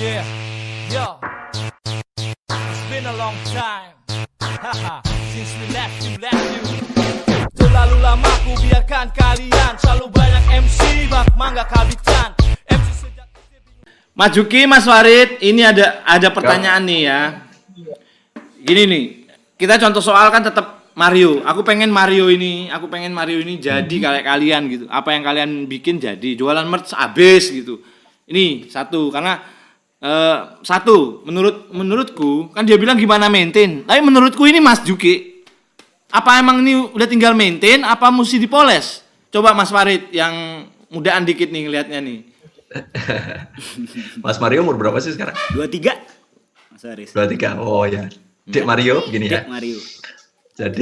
Yeah, yo, it's been a long time. Haha, since we left you. Terlalu lama ku biarkan kalian, selalu banyak MC bak mangga kabitan. MC sejak Mas Juki, Mas Farid, ini ada pertanyaan nih ya. Gini nih, kita contoh soal kan tetap Mario. Aku pengen Mario ini jadi kayak kalian gitu. Apa yang kalian bikin jadi, jualan merch habis gitu. Ini satu, karena satu, menurutku kan dia bilang gimana maintain. Tapi menurutku ini Mas Juki, apa emang ini udah tinggal maintain, apa mesti dipoles? Coba Mas Farid yang mudaan dikit nih ngelihatnya nih. Mas Mario umur berapa sih sekarang? 23. Mas Aris. 23. Oh ya. Dek Mario gini ya. Dek Mario. Jadi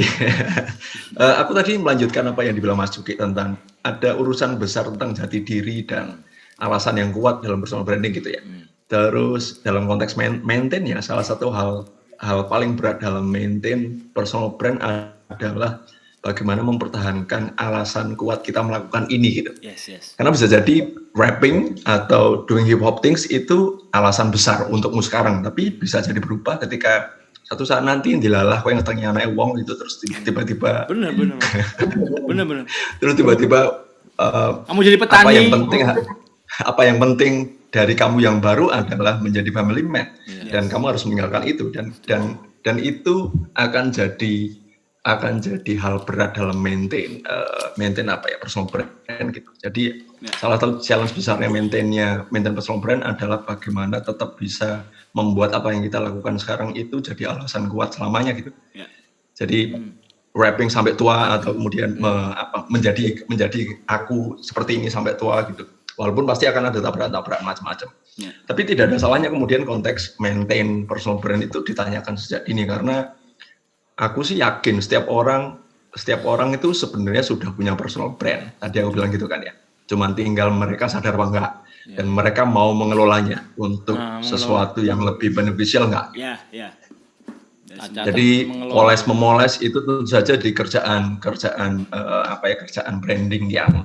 aku tadi melanjutkan apa yang dibilang Mas Juki tentang ada urusan besar tentang jati diri dan alasan yang kuat dalam personal branding gitu ya. Terus dalam konteks maintain ya, salah satu hal paling berat dalam maintain personal brand adalah bagaimana mempertahankan alasan kuat kita melakukan ini gitu. Yes. Karena bisa jadi rapping atau doing hip hop things itu alasan besar untukmu sekarang, tapi bisa jadi berubah ketika satu saat nanti dilalah kau yang tanya anak wong itu terus tiba-tiba Bener. terus tiba-tiba Kamu jadi petani. apa yang penting dari kamu yang baru adalah menjadi family man, dan kamu harus meninggalkan itu, dan itu akan jadi hal berat dalam maintain apa ya, personal brand gitu. Jadi salah satu challenge besarnya maintain personal brand adalah bagaimana tetap bisa membuat apa yang kita lakukan sekarang itu jadi alasan kuat selamanya gitu. Jadi rapping sampai tua atau kemudian menjadi aku seperti ini sampai tua gitu. Walaupun pasti akan ada tabrakan macam-macam. Tapi tidak ada salahnya kemudian konteks maintain personal brand itu ditanyakan sejak dini, karena aku sih yakin setiap orang itu sebenarnya sudah punya personal brand. Tadi aku bilang gitu kan ya. Cuman tinggal mereka sadar apa enggak, dan mereka mau mengelolanya untuk sesuatu yang lebih beneficial enggak. Ya. Jadi memoles itu tentu saja di kerjaan branding yang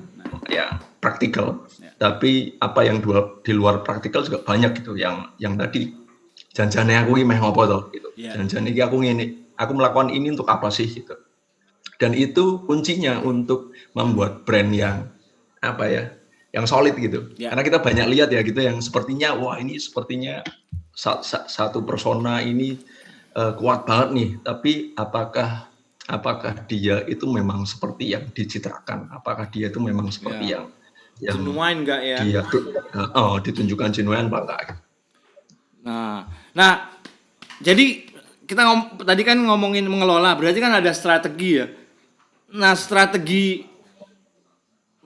praktikal. Tapi apa yang di luar praktikal juga banyak gitu, yang tadi janjane aku ini meh ngopo to gitu. Janjane iki aku ngene, aku melakukan ini untuk apa sih gitu. Dan itu kuncinya untuk membuat brand yang yang solid gitu. Karena kita banyak lihat ya gitu yang sepertinya ini sepertinya satu persona ini kuat banget nih, tapi apakah dia itu memang seperti yang dicitrakan? Apakah dia itu memang seperti yang genuine enggak ya? Dia ditunjukkan genuine apa enggak? Nah, jadi kita tadi kan ngomongin mengelola, berarti kan ada strategi ya. Nah, strategi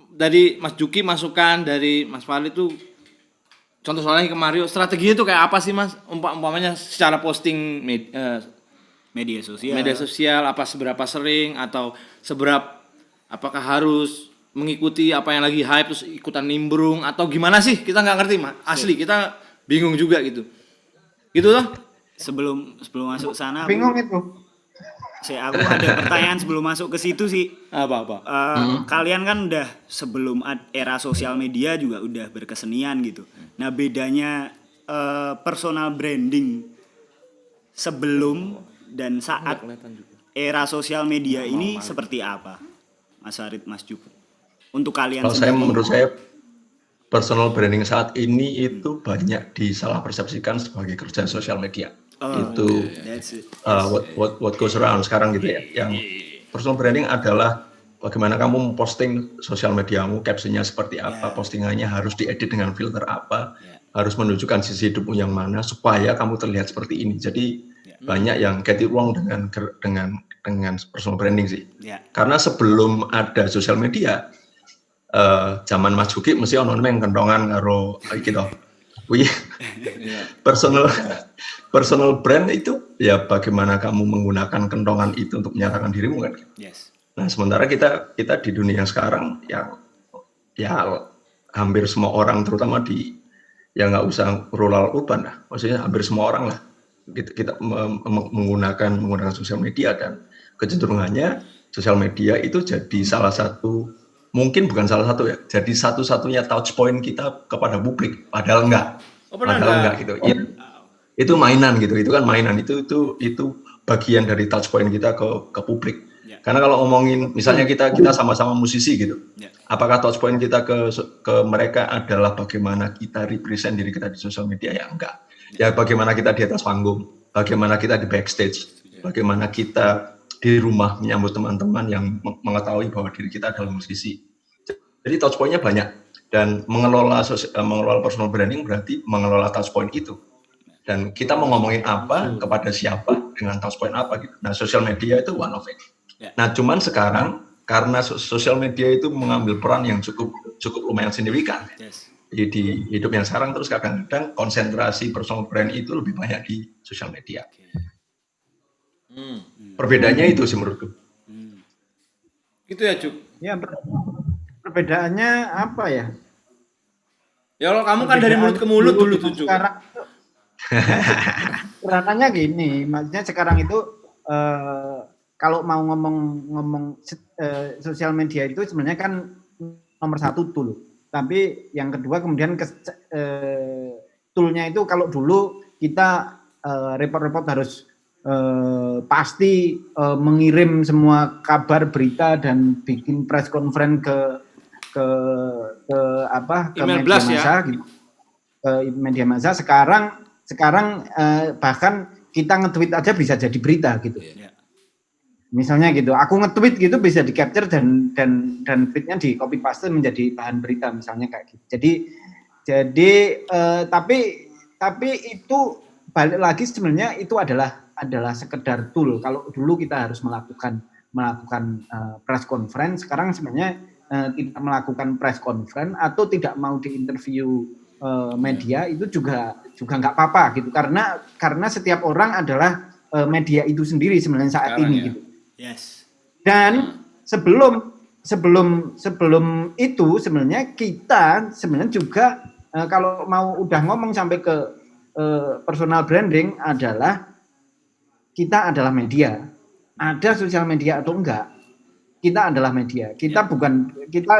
dari Mas Juki, masukan dari Mas Farid itu, contoh soalnya ke Mario, strategi itu kayak apa sih Mas? Umpamanya secara posting Media sosial, apa seberapa sering atau apakah harus mengikuti apa yang lagi hype terus ikutan nimbrung atau gimana sih? Kita nggak ngerti Mas. Asli kita bingung juga gitu. Gitu loh. Sebelum masuk sana, bingung itu. Aku ada pertanyaan sebelum masuk ke situ sih. Apa? Kalian kan udah sebelum era sosial media juga udah berkesenian gitu. Nah, bedanya personal branding sebelum dan saat era sosial media ini seperti apa, Mas Farid, Mas Juk? Untuk kalian menurut saya personal branding saat ini itu banyak disalah persepsikan sebagai kerja sosial media. What goes around sekarang gitu ya. Yang personal branding adalah bagaimana kamu memposting sosial mediamu, captionnya seperti apa, postingannya harus diedit dengan filter apa, harus menunjukkan sisi hidupmu yang mana supaya kamu terlihat seperti ini. Jadi banyak yang get it wrong dengan personal branding sih. Karena sebelum ada sosial media, zaman Mas Juki mesti ono nang kendongan karo iki to. Personal brand itu ya bagaimana kamu menggunakan kendongan itu untuk menyatakan dirimu kan. Nah, sementara kita di dunia sekarang yang hampir semua orang, terutama nggak usah rural urban lah, maksudnya hampir semua orang lah kita menggunakan sosial media, dan kecenderungannya sosial media itu jadi salah satu, mungkin bukan salah satu ya, jadi satu-satunya touch point kita kepada publik, padahal enggak. Oh, pernah padahal enggak? enggak gitu. Ya, itu mainan gitu, itu kan mainan, itu bagian dari touch point kita ke publik. Ya. Karena kalau ngomongin misalnya kita sama-sama musisi gitu, Ya. apakah touch point kita ke mereka adalah bagaimana kita represent diri kita di sosial media? Ya enggak. Ya bagaimana kita di atas panggung, bagaimana kita di backstage, bagaimana kita di rumah menyambut teman-teman yang mengetahui bahwa diri kita adalah musisi. Jadi touch point-nya banyak, dan mengelola personal branding berarti mengelola touch point itu. Dan kita mau ngomongin apa, kepada siapa, dengan touch point apa gitu. Nah, sosial media itu one of it. Ya. Nah, cuman sekarang karena sosial media itu mengambil peran yang cukup lumayan signifikan. Yes. Jadi di hidup yang sekarang terus kadang-kadang konsentrasi personal brand itu lebih banyak di sosial media. Perbedaannya itu sih menurutku. Gitu ya, Cuk. Ya, perbedaannya apa ya? Ya kalau kamu kan dari mulut ke mulut dulu tuh, Cuk. Sekarang itu sederhananya gini, maksudnya sekarang itu kalau mau ngomong sosial media itu sebenarnya kan nomor satu tool. Tapi yang kedua kemudian toolnya itu kalau dulu kita report-report harus pasti mengirim semua kabar berita dan bikin press conference ke Email media blast massa ya? gitu. Ke media massa sekarang bahkan kita nge-tweet aja bisa jadi berita gitu. Ya. Misalnya gitu, aku nge-tweet gitu bisa di-capture dan tweetnya di copy paste menjadi bahan berita misalnya kayak gitu. Jadi tapi itu balik lagi sebenarnya itu adalah sekedar tool. Kalau dulu kita harus melakukan press conference, sekarang sebenarnya tidak melakukan press conference atau tidak mau diinterview media itu juga nggak apa-apa gitu, karena setiap orang adalah media itu sendiri sebenarnya saat Sekarang ini ya. gitu. Yes. Dan sebelum itu sebenarnya kita sebenarnya juga kalau mau udah ngomong sampai ke personal branding adalah kita adalah media. Ada sosial media atau enggak? Kita adalah media. Kita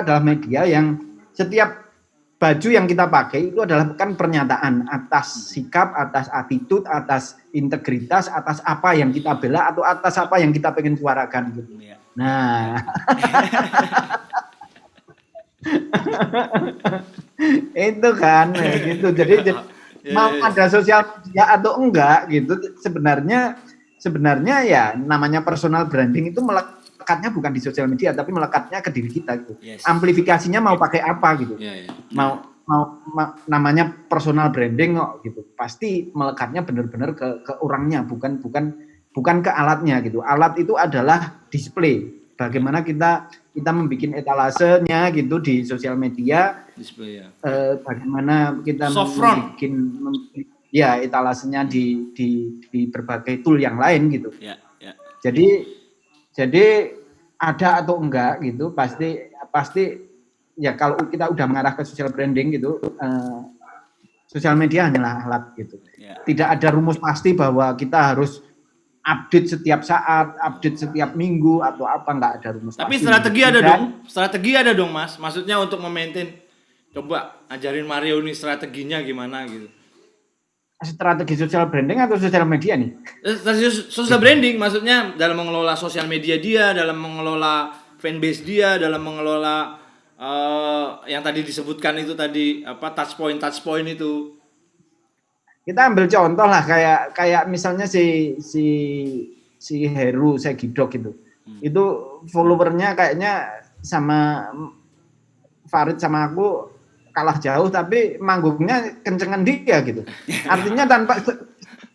adalah media yang setiap baju yang kita pakai itu adalah bukan pernyataan atas sikap, atas attitude, atas integritas, atas apa yang kita bela atau atas apa yang kita pengen suarakan gitu. Ya. Nah, itu kan gitu. Jadi mau ada sosial media atau enggak gitu, sebenarnya ya namanya personal branding itu melekatnya bukan di sosial media tapi melekatnya ke diri kita gitu. Yes. Amplifikasinya mau pakai apa gitu. Iya. Mau namanya personal branding kok gitu. Pasti melekatnya benar-benar ke orangnya, bukan ke alatnya gitu. Alat itu adalah display. Bagaimana kita membuat etalasenya gitu di sosial media. Display ya. Bagaimana kita membuat ya etalasenya di berbagai tool yang lain gitu. Ya. Jadi ada atau enggak gitu pasti ya kalau kita udah mengarah ke social branding gitu, sosial media hanyalah alat gitu. Ya. Tidak ada rumus pasti bahwa kita harus update setiap saat, update setiap minggu atau apa, nggak ada rumus Tapi pasti. strategi ada Dan dong. Strategi ada dong, Mas. Maksudnya untuk memaintain. Coba ajarin Mario nih strateginya gimana gitu. Strategi social branding atau sosial media nih? Social branding maksudnya dalam mengelola sosial media dia, dalam mengelola fanbase dia, dalam mengelola yang tadi disebutkan itu tadi apa touch point itu. Kita ambil contoh lah kayak misalnya si Heru Segidok gitu. Itu followernya kayaknya sama Farid sama aku kalah jauh tapi manggungnya kencengan dia gitu. Artinya tanpa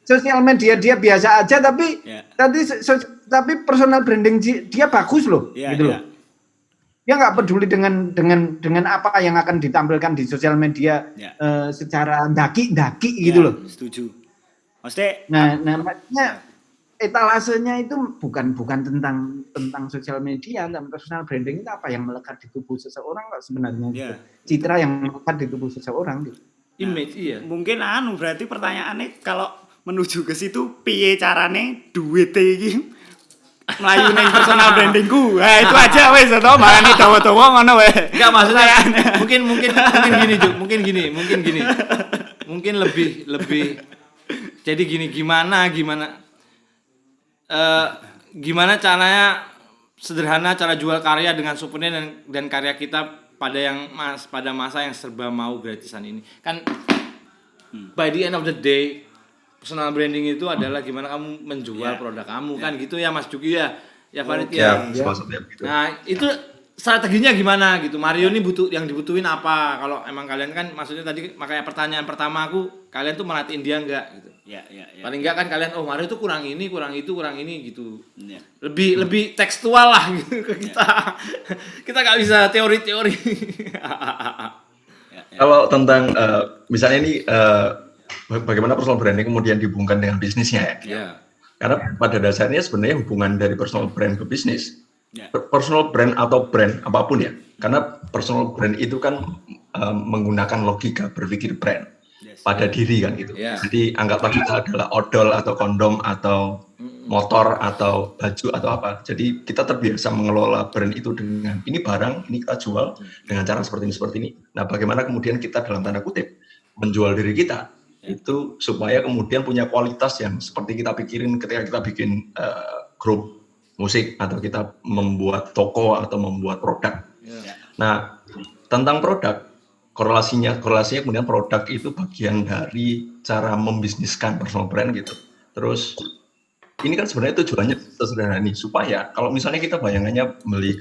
sosial media dia biasa aja tapi tapi personal branding dia bagus loh gitu loh. Dia nggak peduli dengan apa yang akan ditampilkan di sosial media secara daki gitu loh. Setuju. Maksudnya Maksudnya etalasenya itu bukan tentang sosial media, dan personal branding itu apa yang melekat di tubuh seseorang kok sebenarnya. Gitu. Citra yang melekat di tubuh seseorang gitu. Image iya. Mungkin berarti pertanyaannya kalau menuju ke situ piye carane duit iki melayu neng personal brandingku. Nah, itu aja wes to marani dawa-dawa ngono wae. Enggak maksudnya mungkin gini Juk, mungkin gini. mungkin lebih jadi gimana gimana caranya sederhana cara jual karya dengan souvenir dan karya kita pada masa yang serba mau gratisan ini kan. By the end of the day, personal branding itu adalah gimana kamu menjual produk kamu kan gitu ya Mas Juki ya Farid ya. Maksudnya begitu. Nah itu strateginya gimana gitu. Mario ini yang dibutuhin apa? Kalau emang kalian kan maksudnya tadi makanya pertanyaan pertama aku, kalian tuh merhatiin dia enggak gitu. Ya. Paling enggak kan kalian Mario tuh kurang ini, kurang itu, kurang ini gitu. Ya. Lebih tekstual lah gitu ke kita. Kita nggak bisa teori-teori. Kalau tentang misalnya ini bagaimana personal branding kemudian dihubungkan dengan bisnisnya ya. Ya. Karena pada dasarnya sebenarnya hubungan dari personal brand ke bisnis. Ya. Personal brand atau brand apapun ya. Karena personal brand itu kan menggunakan logika berpikir brand pada diri kan gitu. Yeah. Jadi anggaplah kita adalah odol atau kondom atau motor atau baju atau apa. Jadi kita terbiasa mengelola brand itu dengan ini barang, ini kita jual dengan cara seperti ini. Nah, bagaimana kemudian kita dalam tanda kutip menjual diri kita itu supaya kemudian punya kualitas yang seperti kita pikirin ketika kita bikin grup musik atau kita membuat toko atau membuat produk. Yeah. Nah, tentang produk, korelasinya kemudian produk itu bagian dari cara membisniskan personal brand gitu. Terus ini kan sebenarnya tujuannya sederhana nih, supaya kalau misalnya kita bayangannya beli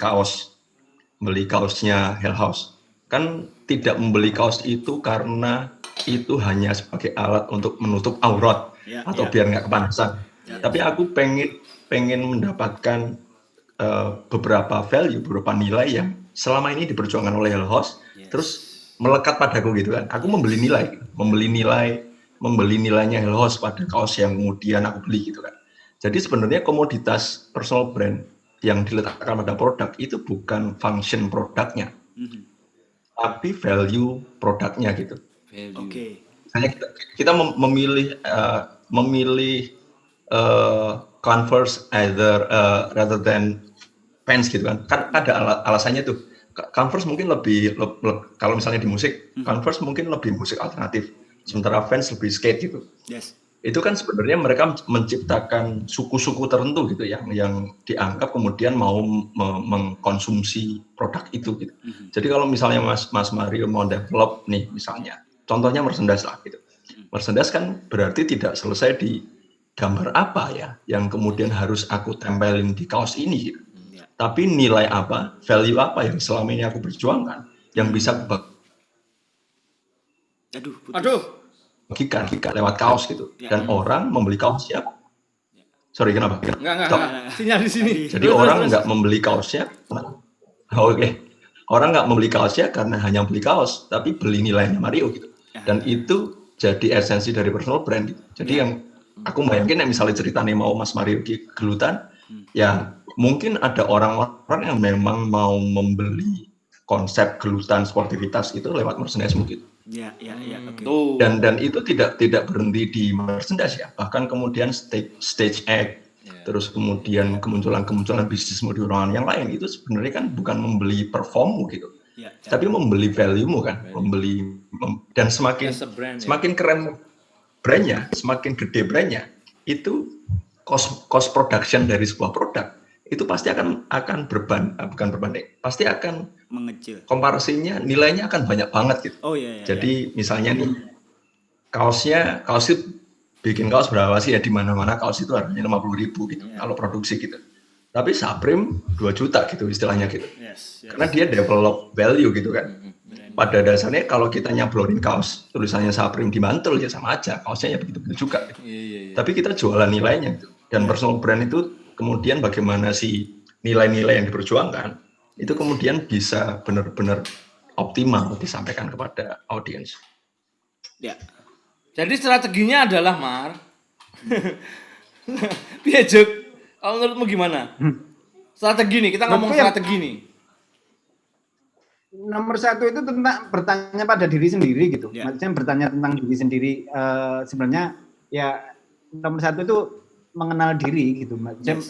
kaosnya Hell House, kan tidak membeli kaos itu karena itu hanya sebagai alat untuk menutup aurat atau biar nggak kepanasan. Tapi aku pengen mendapatkan beberapa value, beberapa nilai yang selama ini diperjuangkan oleh Hell House, terus melekat padaku gitu kan. Aku membeli nilainya Hell House pada kaos yang kemudian aku beli gitu kan. Jadi sebenarnya komoditas personal brand yang diletakkan pada produk itu bukan function produknya, tapi value produknya gitu. Oke. Misalnya kita memilih Converse rather than pants gitu kan. Kan ada alasannya tuh. Converse mungkin lebih kalau misalnya di musik, Converse mungkin lebih musik alternatif, sementara Vans lebih skate gitu. Yes. Itu kan sebenarnya mereka menciptakan suku-suku tertentu gitu yang dianggap kemudian mau mengkonsumsi produk itu gitu. Jadi kalau misalnya Mas Mario mau develop nih misalnya, contohnya merchandise lah gitu. Merchandise kan berarti tidak selesai di gambar apa ya yang kemudian harus aku tempelin di kaos ini gitu. Tapi nilai apa, value apa yang selama ini aku perjuangkan yang bisa bagikan lewat kaos gitu. Dan orang membeli kaosnya. Sorry, kenapa? Enggak. Sinyal di sini. Jadi orang nggak membeli kaosnya. Oke. Orang nggak membeli kaosnya karena hanya beli kaos, tapi beli nilainya Mario gitu. Dan itu jadi esensi dari personal brand gitu. Jadi yang aku bayangin misalnya ceritanya mau Mas Mario gelutan, ya mungkin ada orang-orang yang memang mau membeli konsep gelutan sportivitas itu lewat merchandise mungkin. Ya, oke. Dan itu tidak berhenti di merchandise ya, bahkan kemudian stage act, terus kemudian kemunculan bisnis modern yang lain itu sebenarnya kan bukan membeli performmu gitu, tapi membeli value-mu kan, dan semakin keren brandnya, semakin gede brandnya, itu cost production dari sebuah produk itu pasti akan bukan berbanding, pasti akan mengecil. Komparasinya nilainya akan banyak banget gitu. Jadi misalnya nih kaos itu bikin kaos berapa sih ya, di mana-mana kaos itu harganya 50.000 gitu kalau produksi gitu. Tapi Supreme 2 juta gitu istilahnya gitu. Karena dia develop value gitu kan. Pada dasarnya kalau kita nyablonin kaos tulisannya Supreme di mantul ya sama aja, kaosnya ya begitu-begitu juga. Gitu. Tapi kita jualan nilainya gitu. Dan personal brand itu kemudian bagaimana sih nilai-nilai yang diperjuangkan itu kemudian bisa benar-benar optimal disampaikan kepada audiens. Ya. Jadi strateginya adalah Piajuk. Kalau menurutmu gimana? Strategi nih, kita ngomong strategi nih. Nomor satu itu tentang bertanya pada diri sendiri gitu. Maksudnya bertanya tentang diri sendiri. Sebenarnya ya nomor satu itu mengenal diri gitu,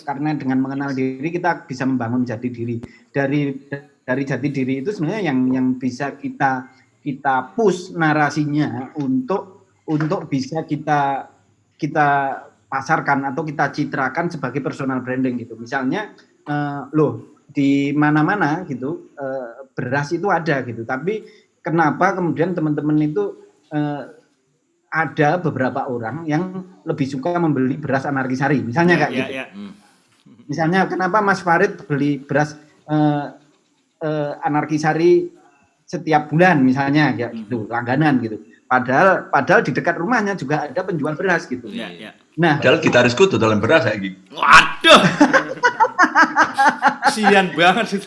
karena dengan mengenal diri kita bisa membangun jati diri. Dari jati diri itu sebenarnya yang bisa kita push narasinya untuk untuk bisa kita pasarkan atau kita citrakan sebagai personal branding gitu. Misalnya di mana-mana gitu beras itu ada gitu. Tapi kenapa kemudian teman-teman itu ada beberapa orang yang lebih suka membeli beras Anarkisari, misalnya kayak gitu. Misalnya kenapa Mas Farid beli beras Anarkisari setiap bulan misalnya kayak gitu, langganan gitu. Padahal di dekat rumahnya juga ada penjual beras gitu. Nah, Padahal gitarisku tuh dalam beras kayak gitu. Waduh. Kasian banget sih.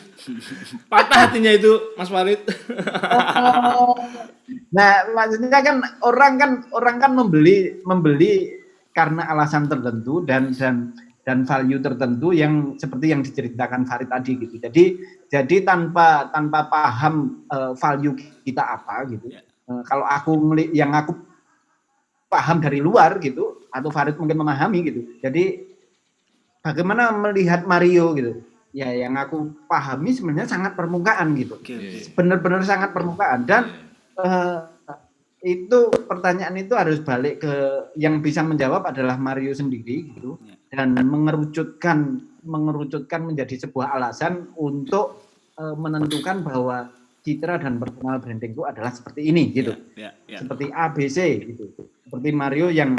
Patah hatinya itu Mas Farid. Nah, maksudnya kan orang kan membeli karena alasan tertentu dan value tertentu yang seperti yang diceritakan Farid tadi gitu. Jadi tanpa paham value kita apa gitu. Kalau yang aku paham dari luar gitu atau Farid mungkin memahami gitu. Jadi bagaimana melihat Mario gitu. Ya yang aku pahami sebenarnya sangat permukaan gitu. Benar-benar sangat permukaan dan itu pertanyaan itu harus balik ke yang bisa menjawab adalah Mario sendiri gitu dan mengerucutkan menjadi sebuah alasan untuk menentukan bahwa citra dan personal branding itu adalah seperti ini gitu. Seperti ABC gitu. Seperti Mario yang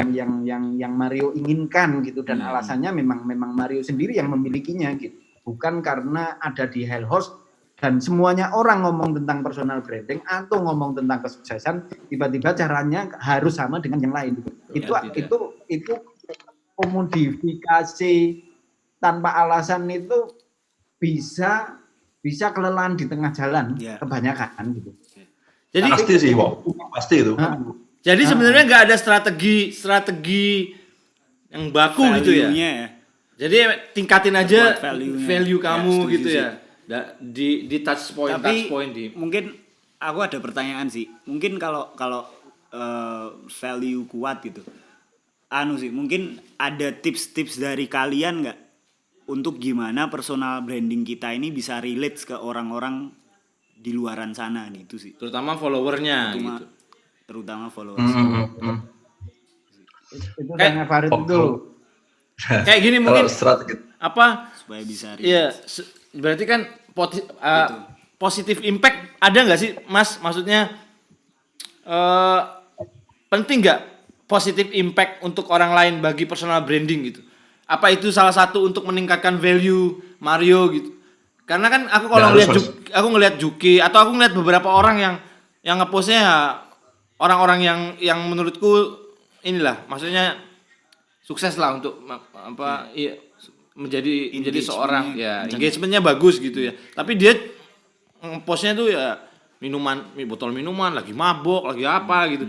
Mario inginkan gitu dan alasannya memang Mario sendiri yang memilikinya gitu. Bukan karena ada di Hell House dan semuanya orang ngomong tentang personal branding atau ngomong tentang kesuksesan, tiba-tiba caranya harus sama dengan yang lain. Itu komodifikasi tanpa alasan itu bisa kelelahan di tengah jalan kebanyakan gitu. Jadi pasti sih, pasti itu. Jadi sebenarnya nggak ada strategi yang baku gitu ya. Jadi tingkatin aja value kamu gitu ya. Di touch point di. Mungkin aku ada pertanyaan sih. Mungkin kalau value kuat gitu. Mungkin ada tips-tips dari kalian nggak untuk gimana personal branding kita ini bisa relate ke orang-orang di luaran sana gitu sih. Terutama followernya gitu. Terutama followers. Itu karena Farid itu. Kayak gini mungkin apa supaya bisa iya berarti kan positif impact ada nggak sih Mas, maksudnya penting nggak positif impact untuk orang lain bagi personal branding gitu, apa itu salah satu untuk meningkatkan value Mario gitu? Karena kan aku kalau ngelihat Juki atau aku ngelihat beberapa orang yang ngepostnya ya, orang-orang yang menurutku inilah maksudnya sukses lah untuk menjadi seorang ya engagementnya bagus gitu ya. Tapi dia postnya tuh ya botol minuman lagi mabok lagi apa gitu.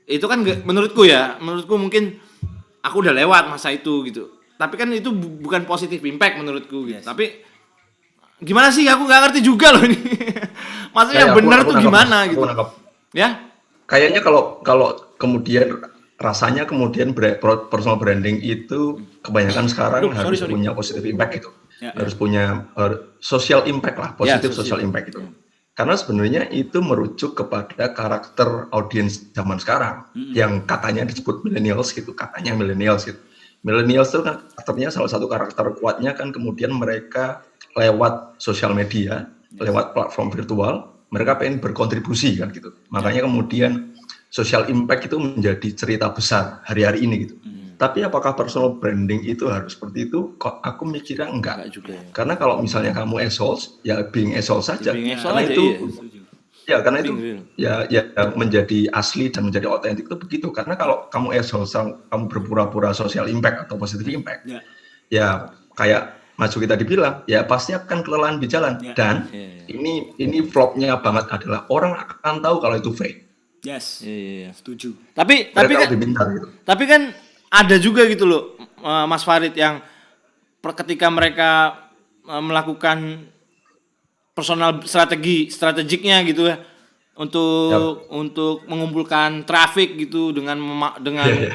Itu kan menurutku mungkin aku udah lewat masa itu gitu. Tapi kan itu bukan positif impact menurutku gitu. Tapi gimana sih aku nggak ngerti juga loh ini. Maksudnya benar tuh gimana gitu. Ya? Kayaknya kalau kemudian rasanya kemudian personal branding itu kebanyakan sekarang harus punya positive impact gitu. Harus punya social impact lah, positif social impact itu. Karena sebenarnya itu merujuk kepada karakter audiens zaman sekarang yang katanya disebut millennials gitu, Millennials itu kan karakternya salah satu karakter kuatnya kan kemudian mereka lewat sosial media, lewat platform virtual, mereka pengen berkontribusi kan gitu. Makanya kemudian social impact itu menjadi cerita besar hari-hari ini gitu. Tapi apakah personal branding itu harus seperti itu? Kok aku mikirnya enggak juga. Karena kalau misalnya kamu assholes, ya being asshole saja. Karena itu ya menjadi asli dan menjadi otentik itu begitu. Karena kalau kamu asshole, kamu berpura-pura social impact atau positive impact, ya kayak Mas Juki tadi bilang, ya pasti akan kelelahan di jalan. Dan ini flopnya banget adalah orang akan tahu kalau itu fake. Yes, setuju. Tapi kan ada juga gitu loh, Mas Farid, yang ketika mereka melakukan personal strategiknya gitu ya, untuk mengumpulkan traffic gitu dengan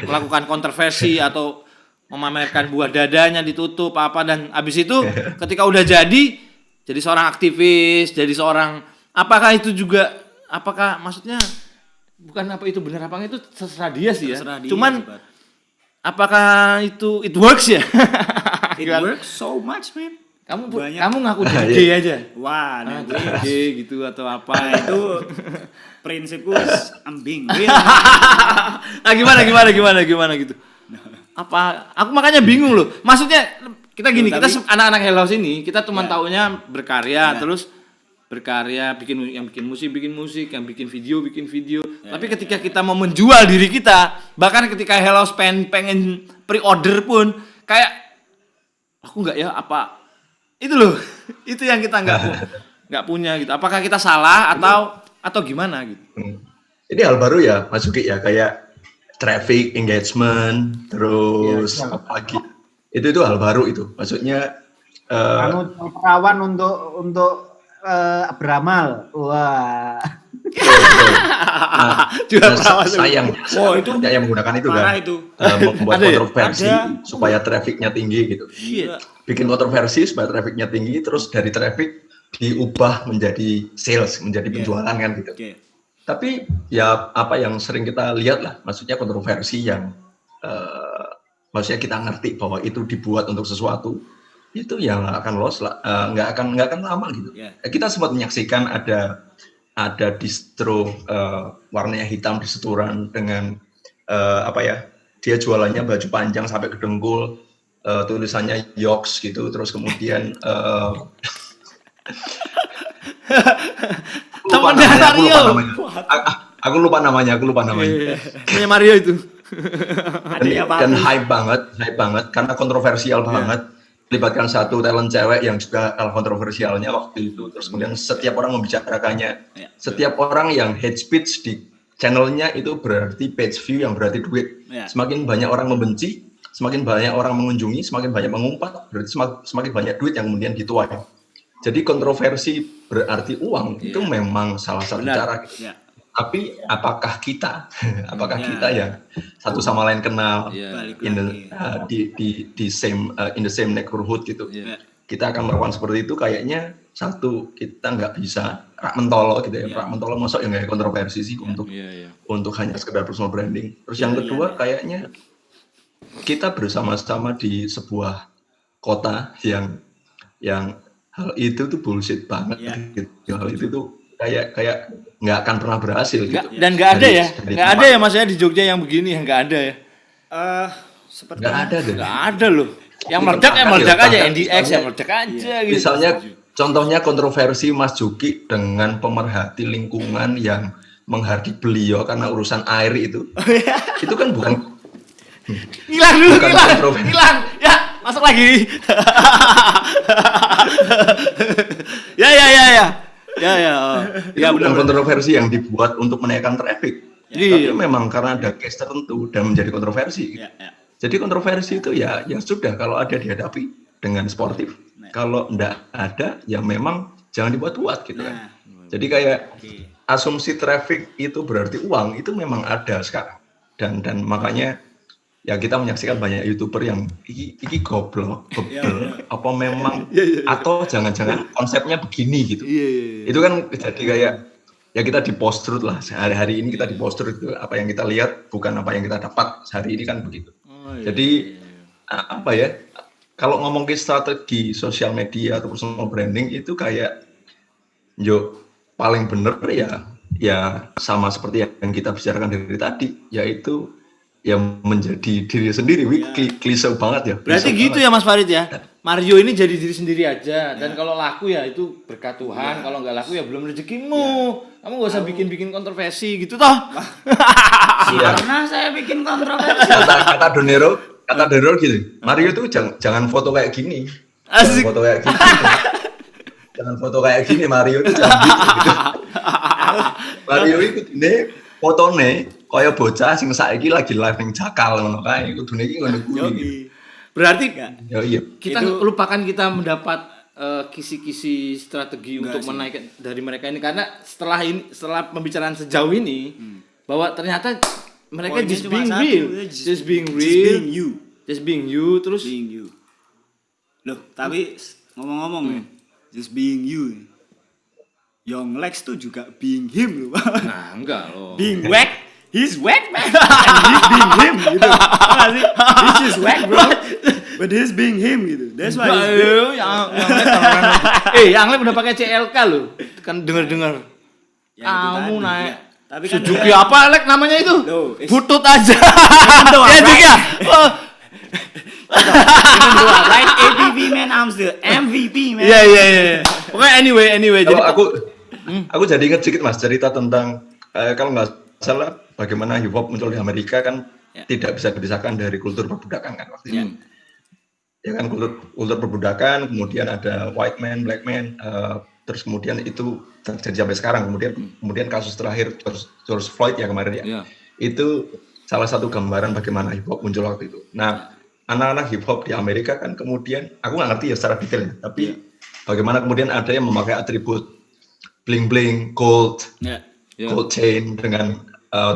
melakukan kontroversi atau memamerkan buah dadanya ditutup dan abis itu ketika udah jadi seorang aktivis, jadi seorang apakah maksudnya bukan apa itu benar apa enggak, itu terserah dia sih ya. Terserah dia Cuman sih, Pat. apakah itu it works ya? It works so much, man. Banyak. Kamu ngaku jadi gay aja. Wah, Ah, nah, jadi gay gitu atau apa? nah, itu prinsipku ambing. Ah, gimana gitu. Apa? Aku makanya bingung loh. Maksudnya kita gini, Loh, kita tapi- anak-anak Hello House ini, kita cuma Ya. taunya berkarya, Ya. terus berkarya, yang bikin musik, yang bikin video. Tapi ketika kita mau menjual diri kita, bahkan ketika Hello House pengen pre-order pun kayak aku nggak ya apa itu loh. Itu yang kita nggak punya gitu. Apakah kita salah atau gimana gitu? Ini hal baru ya Mas Uki ya, kayak traffic engagement, terus Iya, iya. apa lagi? Itu hal baru itu. Maksudnya Anu perawan untuk beramal. Wah. Jual perawan. sayang. Oh, itu banyak yang menggunakan itu kan. parah itu. Membuat Ada ya? kontroversi Ada. supaya trafficnya tinggi gitu. Shit. Bikin kontroversi supaya trafficnya tinggi, terus dari traffic diubah menjadi sales, menjadi penjualan kan gitu. Oke. Tapi ya apa yang sering kita lihat lah, maksudnya kontroversi yang maksudnya kita ngerti bahwa itu dibuat untuk sesuatu, itu yang nggak akan loss lah, nggak akan lama gitu. Yeah. Kita sempat menyaksikan ada distro warnanya hitam di seturan dengan apa ya, dia jualannya baju panjang sampai ke dengkul, tulisannya Yoks gitu, terus kemudian Temennya Mario. Aku lupa namanya. Punya Mario itu. Dan hype banget karena kontroversial banget, melibatkan satu talent cewek yang juga kontroversialnya waktu itu, terus kemudian setiap orang membicarakannya, setiap orang yang hate speech di channelnya itu berarti page view yang berarti duit. Semakin banyak orang membenci, semakin banyak orang mengunjungi, semakin banyak mengumpat, berarti semakin banyak duit yang kemudian dituai. Jadi kontroversi berarti uang, itu memang salah satu cara. Ya. Tapi apakah kita yang satu sama lain kenal, Balik in the, lagi. in the same neighborhood gitu, kita akan melakukan seperti itu? Kayaknya satu, kita nggak bisa rak mentolo gitu ya, rak mentolo masuk yang nggak kontroversi sih untuk hanya sekedar personal branding. Terus yang kedua kayaknya kita bersama-sama di sebuah kota yang hal itu tuh bullshit banget gitu. Hal itu tuh kayak nggak akan pernah berhasil gitu. Dan nggak ada Dari- ya, dari nggak tempat. ada ya maksudnya di Jogja yang begini yang nggak ada ya, Seperti Nggak ada deh. nggak ada loh. Yang Itu meledak bahkan meledak ya, aja, bahkan NDX misalnya- yang meledak aja gitu. Misalnya contohnya kontroversi Mas Juki dengan pemerhati lingkungan yang menghardik beliau karena urusan air itu kan bukan Hilang dulu, Bukan kontroversi. hilang. Ya, masuk lagi. Ya. Oh. Ya bukan benar. kontroversi yang dibuat untuk menaikkan traffic. Iya. Tapi memang karena ada case tertentu dan menjadi kontroversi. Ya. Jadi kontroversi itu ya sudah, kalau ada dihadapi dengan sportif. Kalau enggak ada ya memang jangan dibuat-buat gitu kan. Jadi kayak asumsi traffic itu berarti uang itu memang ada sekarang. Dan makanya ya kita menyaksikan banyak YouTuber yang iki goblok, bebel, apa memang atau jangan-jangan konsepnya begini gitu. Itu kan jadi kayak ya kita di post truth lah, sehari-hari ini kita di post truth itu, apa yang kita lihat bukan apa yang kita dapat sehari ini kan begitu. Jadi apa ya, kalau ngomongin strategi sosial media atau personal branding itu kayak paling bener ya sama seperti yang kita bicarakan dari tadi, yaitu yang menjadi diri sendiri. Klise banget ya. Berarti klise gitu banget. ya Mas Farid ya. Mario ini jadi diri sendiri aja, dan kalau laku ya itu berkat Tuhan, kalau nggak laku ya belum rezekimu. Kamu nggak usah bikin kontroversi gitu toh. Iya. Karena saya bikin kontroversi. Kata Donero gitu. Mario tuh jangan foto kayak gini. Asik. Jangan foto kayak gini. Jangan foto kayak gini, Mario itu jangan gitu. Mario itu ini fotone kaya bocah sing saiki lagi live ning Jakal ngono kae. Kudune iki ngono kuwi. Berarti Ya iya. kita Itu- lupakan kita mendapat kisi-kisi strategi untuk menaikkan dari mereka ini, karena setelah pembicaraan sejauh ini bahwa ternyata mereka Poinnya just cuma being satu, real, ya, just being Just real, being you. just being you, terus Being you. Loh, tapi ngomong-ngomong nih, just being you. Young Lex tuh juga being him loh. Nah, enggak loh. Being whack, he's whack man. And he's being him gitu. Nggak sih? He's just whack bro. But he's being him gitu. That's why he's big. Yang lain udah pakai CLK loh. Kan dengar-dengar. Ya, itu Kamu tadi, naik ya. Tapi kan Suzuki dia- apa Lek namanya itu? Loh, it's- Butut aja. though Ya I'm juga. Oh. Even though I like ABV man, I'm still MVP man. Iya. Pokoknya anyway. Kalau Jadi aku jadi ingat sedikit Mas cerita tentang kalau nggak salah bagaimana hip hop muncul di Amerika kan tidak bisa dipisahkan dari kultur perbudakan kan waktu itu. Ya kan kultur perbudakan, kemudian ada white man, black man, terus kemudian itu terjadi sampai sekarang. Kemudian kasus terakhir George Floyd ya kemarin ya. Iya. Itu salah satu gambaran bagaimana hip hop muncul waktu itu. Nah, anak-anak hip hop di Amerika kan kemudian aku nggak ngerti ya secara detail ya, tapi bagaimana kemudian ada yang memakai atribut bling bling, gold, Ya. gold chain dengan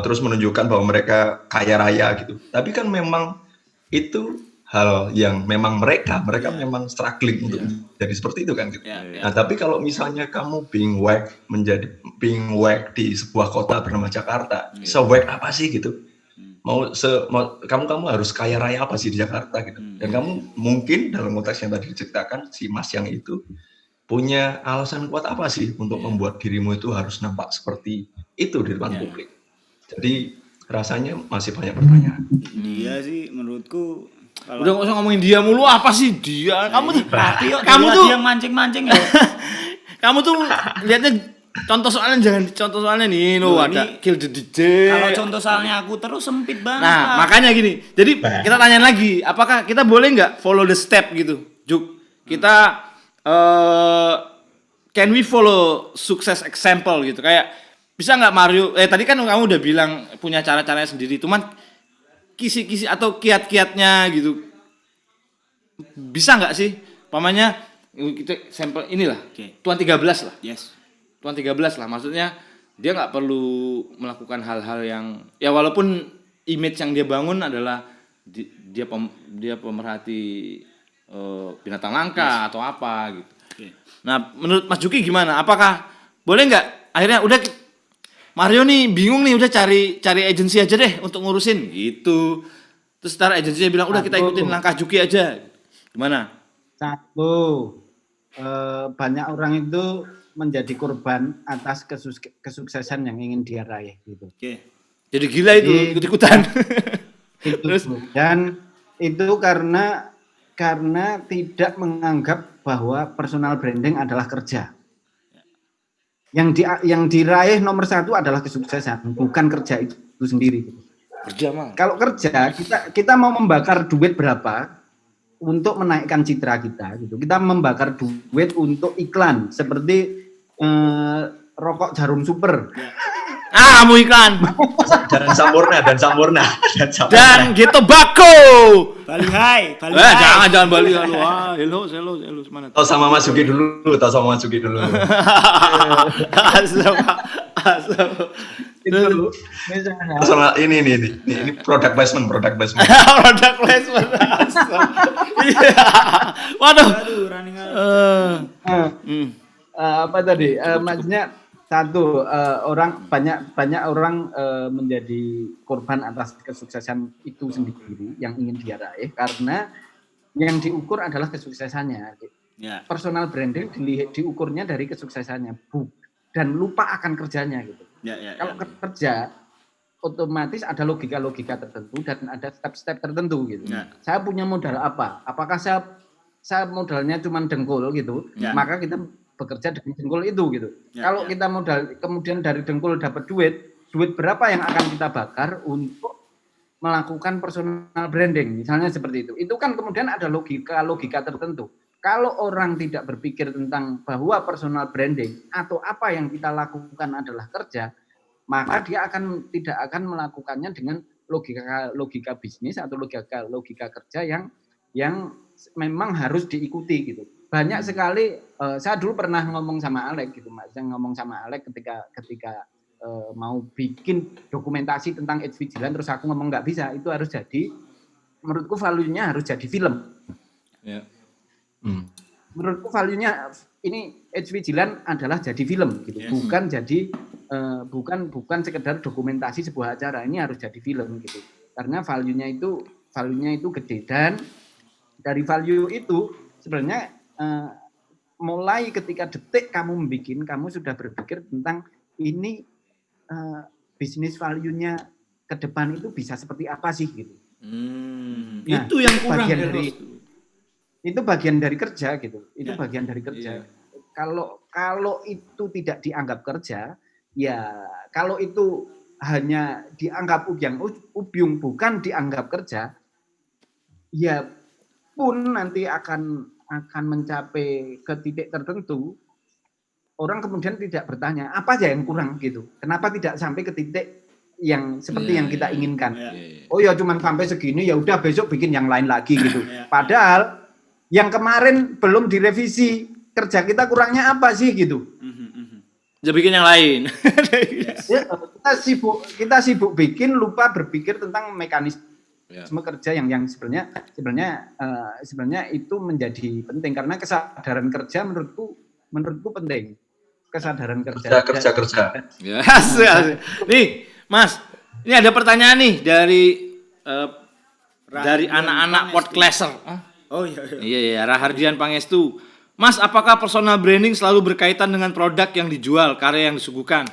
terus menunjukkan bahwa mereka kaya raya gitu. Tapi kan memang itu hal yang memang mereka memang struggling untuk jadi seperti itu kan gitu. Nah, tapi kalau misalnya kamu being whack di sebuah kota bernama Jakarta, se-whack apa sih gitu? Kamu harus kaya raya apa sih di Jakarta gitu. Dan kamu mungkin dalam konteks yang tadi diceritakan si Mas yang itu punya alasan kuat apa sih untuk membuat dirimu itu harus nampak seperti itu di depan publik. Jadi rasanya masih banyak pertanyaan. Dia sih menurutku kalau udah nggak usah ngomongin dia mulu, apa sih dia? Kamu tuh kamu tuh yang mancing-mancing ya. Kamu tuh lihatnya contoh soalnya nih Loh, ada ini- Kill the DJ. Kalau contoh soalnya aku terus sempit banget. Nah, Pak. makanya gini. Jadi kita tanyain lagi, apakah kita boleh nggak follow the step gitu, Juk? Kita can we follow success example gitu? Kayak bisa nggak Mario? Tadi kan kamu udah bilang punya cara-caranya sendiri, cuman kisi-kisi atau kiat-kiatnya gitu. Bisa nggak sih? Pamannya kita sampel inilah. Oke. Tuan 13 lah. Yes. Tuan 13 lah, maksudnya dia nggak perlu melakukan hal-hal yang ya walaupun image yang dia bangun adalah dia pemerhati binatang langka atau apa gitu. Oke. Nah, menurut Mas Juki gimana? Apakah boleh nggak akhirnya udah Mario nih bingung nih udah cari agensi aja deh untuk ngurusin gitu. Terus ntar agensinya bilang udah kita ikutin langkah Juki aja. Gimana? Satu, banyak orang itu menjadi korban atas kesuksesan yang ingin dia raih gitu. Oke. Jadi gila itu Jadi- ikut-ikutan. Itu. Dan itu karena tidak menganggap bahwa personal branding adalah kerja. Yang diraih nomor satu adalah kesuksesan, bukan kerja itu sendiri. Kerja mah. Kalau kerja kita mau membakar duit berapa untuk menaikkan citra kita gitu. Kita membakar duit untuk iklan seperti rokok Jarum Super. Ah, kamu iklan. Dan Sampurna. Dan gitu bako. Bali High. Jangan balik lu. Wah, hello mana? Tahu sama Mas Juki dulu. Asal. Itu misalnya Personal ini product placement. Produk placement. Iya. Waduh. Aduh, running out. apa tadi? Maksudnya satu, banyak orang menjadi korban atas kesuksesan itu sendiri yang ingin dia raih karena yang diukur adalah kesuksesannya. Ya. Personal branding diukurnya dari kesuksesannya, dan lupa akan kerjanya gitu. Ya. Kalau kerja otomatis ada logika-logika tertentu dan ada step-step tertentu gitu. Ya. Saya punya modal apa? Apakah saya modalnya cuma dengkul gitu? Ya. Maka kita bekerja dengan dengkul itu gitu. Ya, Kalau kita modal kemudian dari dengkul dapat duit berapa yang akan kita bakar untuk melakukan personal branding misalnya seperti itu. Itu kan kemudian ada logika tertentu. Kalau orang tidak berpikir tentang bahwa personal branding atau apa yang kita lakukan adalah kerja, maka dia tidak akan melakukannya dengan logika bisnis atau logika kerja yang memang harus diikuti gitu. Banyak sekali saya dulu pernah ngomong sama Alek gitu, Mas. Saya ngomong sama Alek ketika mau bikin dokumentasi tentang Age Vigilant, terus aku ngomong nggak bisa, itu harus jadi, menurutku value-nya harus jadi film. Ya. Menurutku value-nya ini Age Vigilant adalah jadi film gitu, bukan jadi bukan sekedar dokumentasi sebuah acara. Ini harus jadi film gitu. Karena value-nya itu gede, dan dari value itu sebenarnya mulai ketika detik kamu membuat, kamu sudah berpikir tentang ini bisnis value-nya ke depan itu bisa seperti apa sih gitu. Nah, itu yang kurang bagian ya, dari Bos. itu bagian dari kerja gitu. Itu Ya. bagian dari kerja. Iya. Kalau itu tidak dianggap kerja, ya kalau itu hanya dianggap ubyung bukan dianggap kerja, ya pun nanti akan mencapai ke titik tertentu, orang kemudian tidak bertanya apa aja yang kurang gitu. Kenapa tidak sampai ke titik yang seperti Iya, yang kita iya. inginkan? Ya. Oh ya cuman sampai segini, ya udah besok bikin yang lain lagi gitu. Ya. Padahal yang kemarin belum direvisi, kerja kita kurangnya apa sih gitu. Dia bikin yang lain. Ya, kita sibuk bikin, lupa berpikir tentang mekanisme Ya. kerja yang sebenarnya itu menjadi penting, karena kesadaran kerja menurutku penting. Kesadaran kerja. Kerja. Ya, asik. Nih, Mas, ini ada pertanyaan nih dari anak-anak podclaser. Oh iya. Iya, Rahardian Pangestu. Mas, apakah personal branding selalu berkaitan dengan produk yang dijual, karya yang disuguhkan?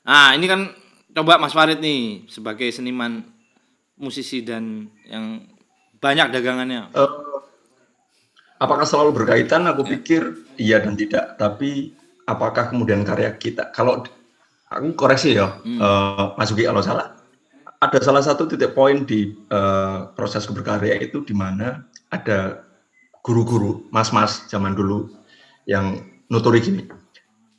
Nah, ini kan coba Mas Farid nih sebagai seniman, musisi dan yang banyak dagangannya. Apakah selalu berkaitan? Aku pikir iya dan tidak. Tapi apakah kemudian karya kita? Kalau aku koreksi ya, Mas Uki kalau salah. Ada salah satu titik poin di proses berkarya itu di mana ada guru-guru, mas-mas zaman dulu yang nuturi gini.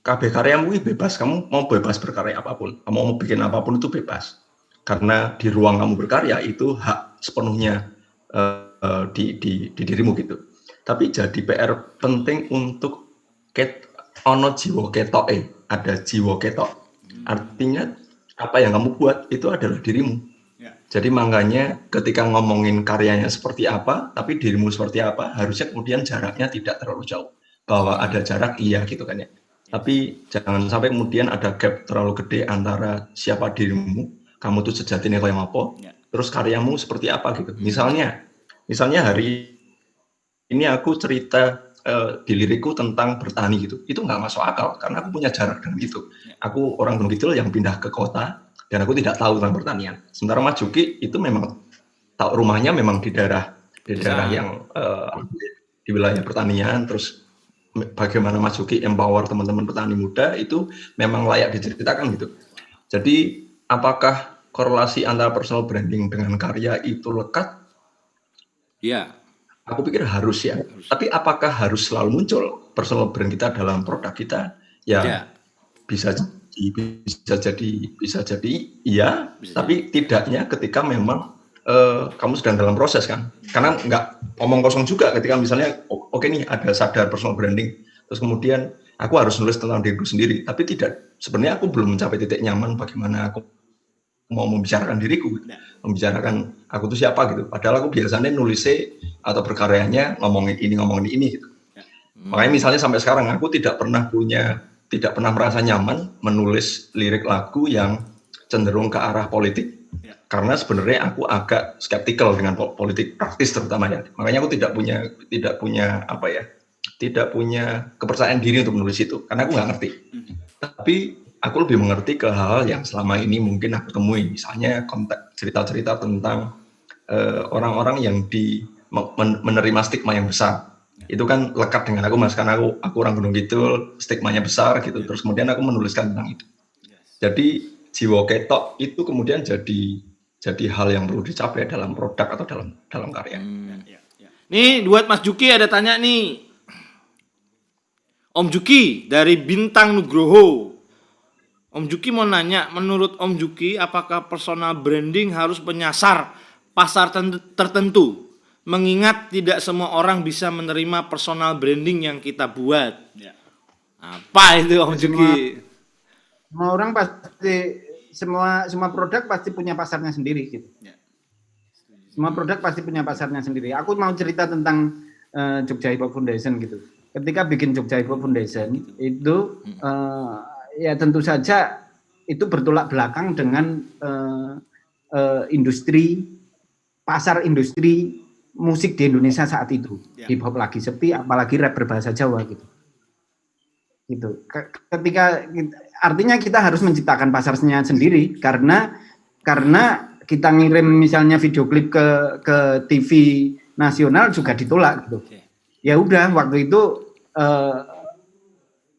Kabeh karyamu ini bebas, kamu mau bebas berkarya apapun, kamu mau bikin apapun itu bebas. Karena di ruang kamu berkarya itu hak sepenuhnya di dirimu gitu. Tapi jadi PR penting untuk ono jiwa ketok, ada jiwa ketok. Artinya apa yang kamu buat itu adalah dirimu. Jadi makanya ketika ngomongin karyanya seperti apa, tapi dirimu seperti apa, harusnya kemudian jaraknya tidak terlalu jauh. Bahwa ada jarak, iya gitu kan ya. Tapi jangan sampai kemudian ada gap terlalu gede antara siapa dirimu, kamu tuh sejatinya kayak apa, terus karyamu seperti apa gitu. Misalnya hari ini aku cerita di lirikku tentang bertani gitu, itu nggak masuk akal karena aku punya jarak dengan itu. Aku orang Gunung Kidul yang pindah ke kota dan aku tidak tahu tentang pertanian. Sementara Mas Juki itu memang tahu rumahnya memang di daerah yang di wilayah pertanian. Terus bagaimana Mas Juki empower teman-teman petani muda itu memang layak diceritakan gitu. Jadi apakah korelasi antara personal branding dengan karya itu lekat? Iya. Aku pikir harus ya. Tapi apakah harus selalu muncul personal brand kita dalam produk kita? Ya, bisa jadi iya. Tapi tidaknya ketika memang kamu sedang dalam proses kan. Karena nggak omong kosong juga ketika misalnya oke nih ada sadar personal branding. Terus kemudian aku harus nulis tentang diriku sendiri. Tapi sebenarnya aku belum mencapai titik nyaman bagaimana aku mau membicarakan diriku, membicarakan aku tuh siapa gitu. Padahal aku biasanya nulisnya atau berkaryanya ngomongin ini gitu. Makanya misalnya sampai sekarang aku tidak pernah merasa nyaman menulis lirik lagu yang cenderung ke arah politik. Karena sebenarnya aku agak skeptikal dengan politik praktis terutama ya. Makanya aku tidak punya kepercayaan diri untuk menulis itu karena aku nggak ngerti. Tapi aku lebih mengerti ke hal yang selama ini mungkin aku temui, misalnya konteks cerita-cerita tentang orang-orang yang menerima stigma yang besar. Itu kan lekat dengan aku Mas, karena aku orang Gunung Kidul, stigmanya besar gitu. Terus kemudian aku menuliskan tentang itu. Jadi jiwa ketok itu kemudian jadi hal yang perlu dicapai dalam produk atau dalam karya. Nih buat Mas Juki ada tanya nih. Om Juki dari Bintang Nugroho. Om Juki mau nanya, menurut Om Juki apakah personal branding harus menyasar pasar tertentu? Mengingat tidak semua orang bisa menerima personal branding yang kita buat. Apa itu Om Juki? Semua orang pasti semua produk pasti punya pasarnya sendiri gitu. Semua produk pasti punya pasarnya sendiri. Aku mau cerita tentang Jogja Hip Hop Foundation gitu. ketika bikin Jogja Hip Hop Foundation itu ya tentu saja itu bertolak belakang dengan pasar industri musik di Indonesia saat itu. Hip hop lagi sepi, apalagi rap berbahasa Jawa gitu. Ketika artinya kita harus menciptakan pasarnya sendiri karena kita ngirim misalnya video klip ke TV nasional juga ditolak gitu. Ya udah waktu itu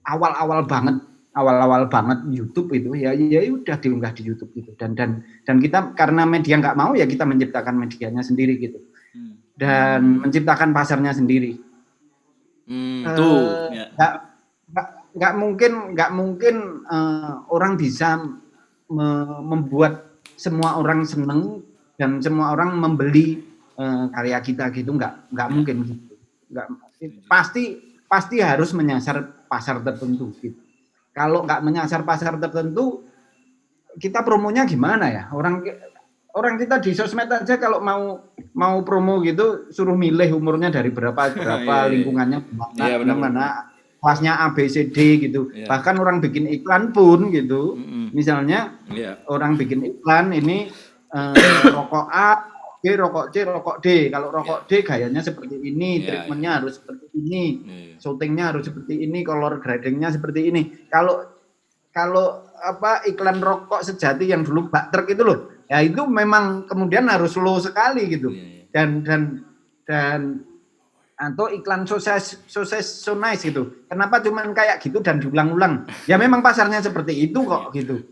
awal-awal banget YouTube itu ya udah diunggah di YouTube gitu dan kita karena media nggak mau ya kita menciptakan medianya sendiri gitu dan menciptakan pasarnya sendiri. Nggak mungkin orang bisa membuat semua orang seneng dan semua orang membeli karya kita gitu, nggak mungkin gitu. Pasti harus menyasar pasar tertentu gitu. Kalau nggak menyasar pasar tertentu, kita promonya gimana ya? Orang kita di sosmed aja kalau mau promo gitu suruh milih umurnya dari berapa lingkungannya mana kelasnya A B C D gitu. Bahkan orang bikin iklan pun gitu. Misalnya orang bikin iklan ini rokok A, B, rokok C, rokok D. Kalau rokok D gayanya seperti ini, treatmentnya harus seperti ini, syutingnya harus seperti ini, color gradingnya seperti ini. Kalau iklan rokok sejati yang dulu bak truk itu loh, ya itu memang kemudian harus low sekali gitu. Dan atau iklan so nice gitu. Kenapa cuman kayak gitu dan diulang-ulang? Ya memang pasarnya seperti itu kok gitu.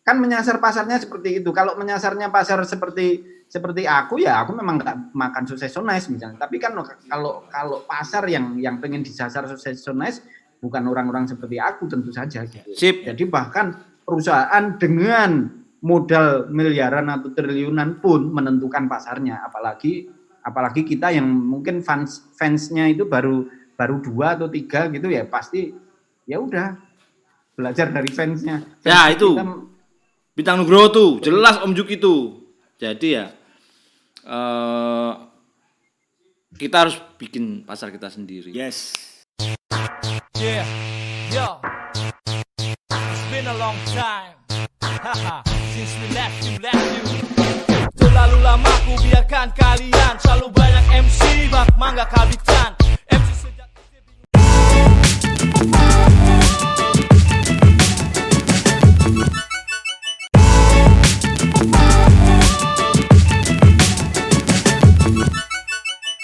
Kan menyasar pasarnya seperti itu. Kalau menyasarnya pasar seperti aku ya aku memang nggak makan sukses so nice misalnya. Tapi kan kalau pasar yang pengen disasar sukses so nice bukan orang-orang seperti aku tentu saja gitu. Sip. Jadi bahkan perusahaan dengan modal miliaran atau triliunan pun menentukan pasarnya, apalagi kita yang mungkin fansnya itu baru 2 atau 3 gitu ya pasti ya udah belajar dari fansnya. Ya itu Bintang Nugroho tuh jelas Om Juk itu. Jadi ya kita harus bikin pasar kita sendiri. Yes. Yeah, yo, it's been a long time, haha, since we left you. Terlalu lama ku biarkan kalian, selalu banyak MC bak mangga kabitan.